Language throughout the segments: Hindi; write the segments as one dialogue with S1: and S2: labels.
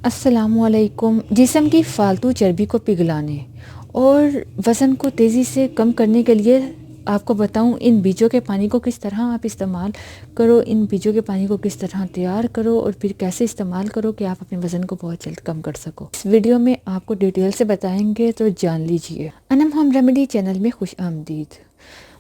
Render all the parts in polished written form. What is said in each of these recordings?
S1: अस्सलामुअलैकुम। जिस्म की फालतू चर्बी को पिघलाने और वज़न को तेज़ी से कम करने के लिए आपको बताऊं, इन बीजों के पानी को किस तरह आप इस्तेमाल करो, इन बीजों के पानी को किस तरह तैयार करो और फिर कैसे इस्तेमाल करो कि आप अपने वज़न को बहुत जल्द कम कर सको। इस वीडियो में आपको डिटेल से बताएंगे, तो जान लीजिए। अनम होम रेमेडी चैनल में खुश आमदीद।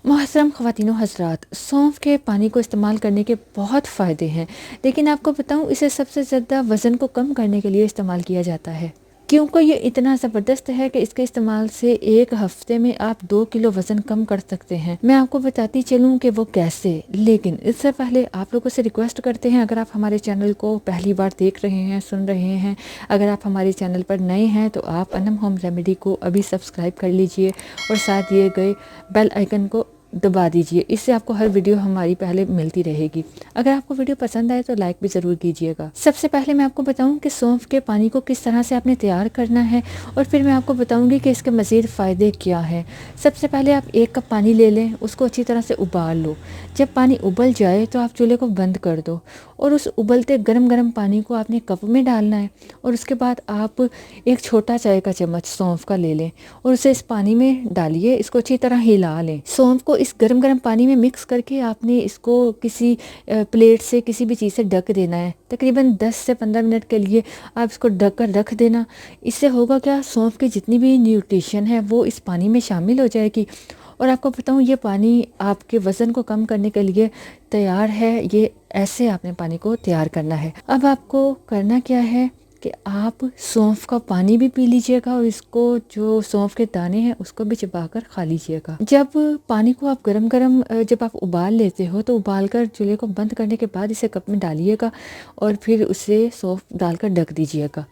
S1: मोहतरम ख़वातीनो हज़रात, सौंफ के पानी को इस्तेमाल करने के बहुत फ़ायदे हैं, लेकिन आपको बताऊं इसे सबसे ज़्यादा वज़न को कम करने के लिए इस्तेमाल किया जाता है, क्योंकि ये इतना ज़बरदस्त है कि इसके इस्तेमाल से एक हफ्ते में आप 2 किलो वज़न कम कर सकते हैं। मैं आपको बताती चलूँ कि वो कैसे, लेकिन इससे पहले आप लोगों से रिक्वेस्ट करते हैं, अगर आप हमारे चैनल को पहली बार देख रहे हैं, सुन रहे हैं, अगर आप हमारे चैनल पर नए हैं तो आप अनम होम रेमेडी को अभी सब्सक्राइब कर लीजिए और साथ दिए गए बेल आइकन को दबा दीजिए। इससे आपको हर वीडियो हमारी पहले मिलती रहेगी। अगर आपको वीडियो पसंद आए तो लाइक भी ज़रूर कीजिएगा। सबसे पहले मैं आपको बताऊं कि सौंफ के पानी को किस तरह से आपने तैयार करना है और फिर मैं आपको बताऊंगी कि इसके मज़ीद फ़ायदे क्या हैं। सबसे पहले आप 1 कप पानी ले लें, उसको अच्छी तरह से उबाल लो। जब पानी उबल जाए तो आप चूल्हे को बंद कर दो और उस उबलते गर्म पानी को आपने कप में डालना है और उसके बाद आप एक छोटा चाय का चम्मच सौंफ का ले लें और उसे इस पानी में डालिए। इसको अच्छी तरह हिला लें। सौंफ को इस गर्म पानी में मिक्स करके आपने इसको किसी प्लेट से, किसी भी चीज़ से ढक देना है। तकरीबन 10 से 15 मिनट के लिए आप इसको ढक कर रख देना। इससे होगा क्या, सौंफ की जितनी भी न्यूट्रिशन है वो इस पानी में शामिल हो जाएगी। और आपको बताऊँ, ये पानी आपके वज़न को कम करने के लिए तैयार है। ये ऐसे आपने पानी को तैयार करना है। अब आपको करना क्या है कि आप सौंफ का पानी भी पी लीजिएगा और इसको जो सौंफ के दाने हैं उसको भी चबाकर खा लीजिएगा। जब पानी को आप गरम जब आप उबाल लेते हो तो उबालकर चूल्हे को बंद करने के बाद इसे कप में डालिएगा और फिर उसे सौंफ डालकर ढक दीजिएगा।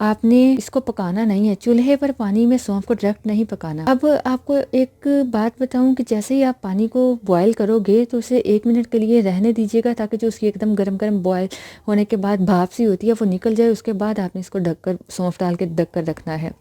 S1: आपने इसको पकाना नहीं है, चूल्हे पर पानी में सौंफ को डायरेक्ट नहीं पकाना। अब आपको एक बात बताऊं कि जैसे ही आप पानी को बॉयल करोगे तो उसे 1 मिनट के लिए रहने दीजिएगा, ताकि जो उसकी एकदम गरम बॉयल होने के बाद भाप सी होती है वो निकल जाए। उसके बाद आपने इसको ढककर, सौंफ डाल के ढककर रखना है।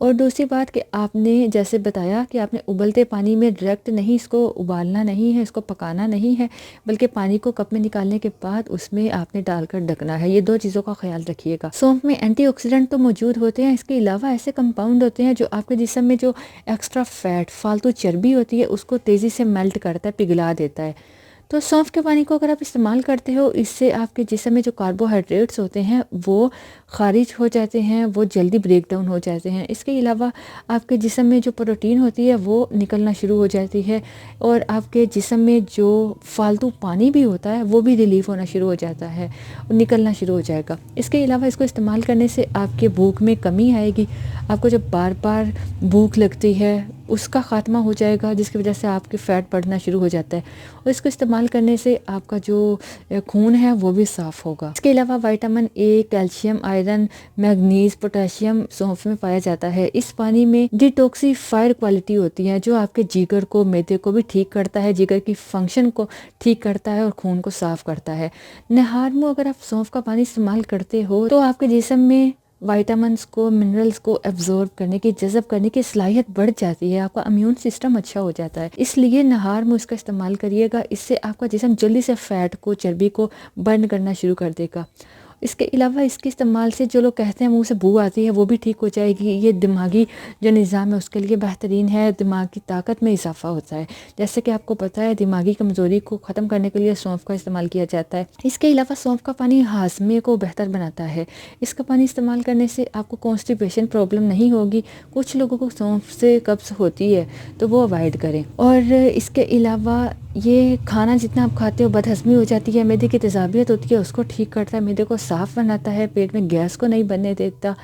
S1: और दूसरी बात कि आपने जैसे बताया कि आपने उबलते पानी में डायरेक्ट नहीं, इसको उबालना नहीं है, इसको पकाना नहीं है, बल्कि पानी को कप में निकालने के बाद उसमें आपने डालकर ढकना है। ये 2 चीज़ों का ख्याल रखिएगा। सौंफ में एंटीऑक्सीडेंट तो मौजूद होते हैं, इसके अलावा ऐसे कंपाउंड होते हैं जो आपके जिस्म में जो एक्स्ट्रा फैट, फालतू चर्बी होती है उसको तेज़ी से मेल्ट करता है, पिघला देता है। तो सौंफ के पानी को अगर आप इस्तेमाल करते हो, इससे आपके जिस्म में जो कार्बोहाइड्रेट्स होते हैं वो खारिज हो जाते हैं, वो जल्दी ब्रेक डाउन हो जाते हैं। इसके अलावा आपके जिस्म में जो प्रोटीन होती है वो निकलना शुरू हो जाती है और आपके जिस्म में जो फालतू पानी भी होता है वो भी रिलीफ होना शुरू हो जाता है, निकलना शुरू हो जाएगा। इसके अलावा इसको इस्तेमाल करने से आपके भूख में कमी आएगी। आपको जब बार बार भूख लगती है उसका ख़ात्मा हो जाएगा, जिसकी वजह से आपके फ़ैट बढ़ना शुरू हो जाता है। और इसको इस्तेमाल करने से आपका जो खून है वो भी साफ़ होगा। इसके अलावा vitamin A, calcium, iron, manganese, potassium सौंफ में पाया जाता है। इस पानी में डिटॉक्सीफायर क्वालिटी होती है जो आपके जिगर को, मैदे को भी ठीक करता है, जिगर की फंक्शन को ठीक करता है और खून को साफ़ करता है। नहार में अगर आप सौंफ का पानी इस्तेमाल करते हो तो आपके जिस्म में विटामिन्स को, मिनरल्स को एब्जॉर्ब करने की, जज़ब करने की सलाहियत बढ़ जाती है। आपका इम्यून सिस्टम अच्छा हो जाता है। इसलिए नहार में उसका इस्तेमाल करिएगा। इससे आपका जिस्म जल्दी से फ़ैट को, चर्बी को बर्न करना शुरू कर देगा। इसके अलावा इसके इस्तेमाल से जो लोग कहते हैं मुंह से बू आती है वो भी ठीक हो जाएगी। ये दिमागी जो निज़ाम है उसके लिए बेहतरीन है। दिमाग की ताकत में इजाफा होता है। जैसे कि आपको पता है, दिमागी कमज़ोरी को ख़त्म करने के लिए सौंफ का इस्तेमाल किया जाता है। इसके अलावा सौंफ का पानी हाजमे को बेहतर बनाता है। इसका पानी इस्तेमाल करने से आपको कॉन्स्टिपेशन प्रॉब्लम नहीं होगी। कुछ लोगों को सौंफ से कब्ज़ होती है तो वो अवॉइड करें। और इसके अलावा ये खाना जितना आप खाते हो बदहज़मी हो जाती है, मैदे की तेज़ाबियत होती है उसको ठीक करता है, मैदे को साफ़ बनाता है, पेट में गैस को नहीं बनने देता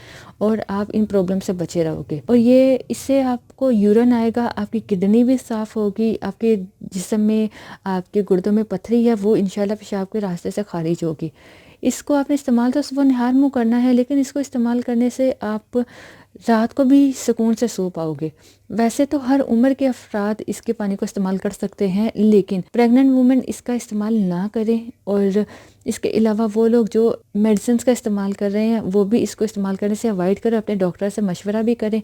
S1: और आप इन प्रॉब्लम से बचे रहोगे। और ये इससे आपको यूरिन आएगा, आपकी किडनी भी साफ़ होगी, आपके जिस्म में, आपके गुर्दों में पथरी है वो इंशाल्लाह पेशाब के रास्ते से खारिज होगी। इसको आपने इस्तेमाल तो सुबह नहार मुँह करना है, लेकिन इसको इस्तेमाल करने से आप रात को भी सुकून से सो पाओगे। वैसे तो हर उम्र के अफराद इसके पानी को इस्तेमाल कर सकते हैं, लेकिन प्रेग्नेंट वुमेन इसका इस्तेमाल ना करें। और इसके अलावा वो लोग जो मेडिसिन का इस्तेमाल कर रहे हैं वो भी इसको इस्तेमाल करने से अवॉइड करें। अपने डॉक्टर से मशवरा भी करें।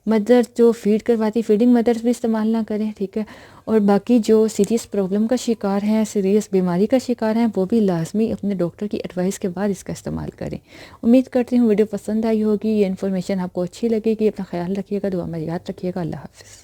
S1: मदर जो फीड करवाती फीडिंग मदर्स भी इस्तेमाल ना करें, ठीक है। और बाकी जो सीरियस प्रॉब्लम का शिकार हैं, सीरियस बीमारी का शिकार हैं, वो भी लाजमी अपने डॉक्टर की एडवाइस के बाद इसका इस्तेमाल करें। उम्मीद करती हूँ वीडियो पसंद आई होगी, ये इन्फॉर्मेशन आपको अच्छी लगेगी। अपना ख्याल रखिएगा, दुआ में याद रखिएगा। अल्लाह हाफ़िज़।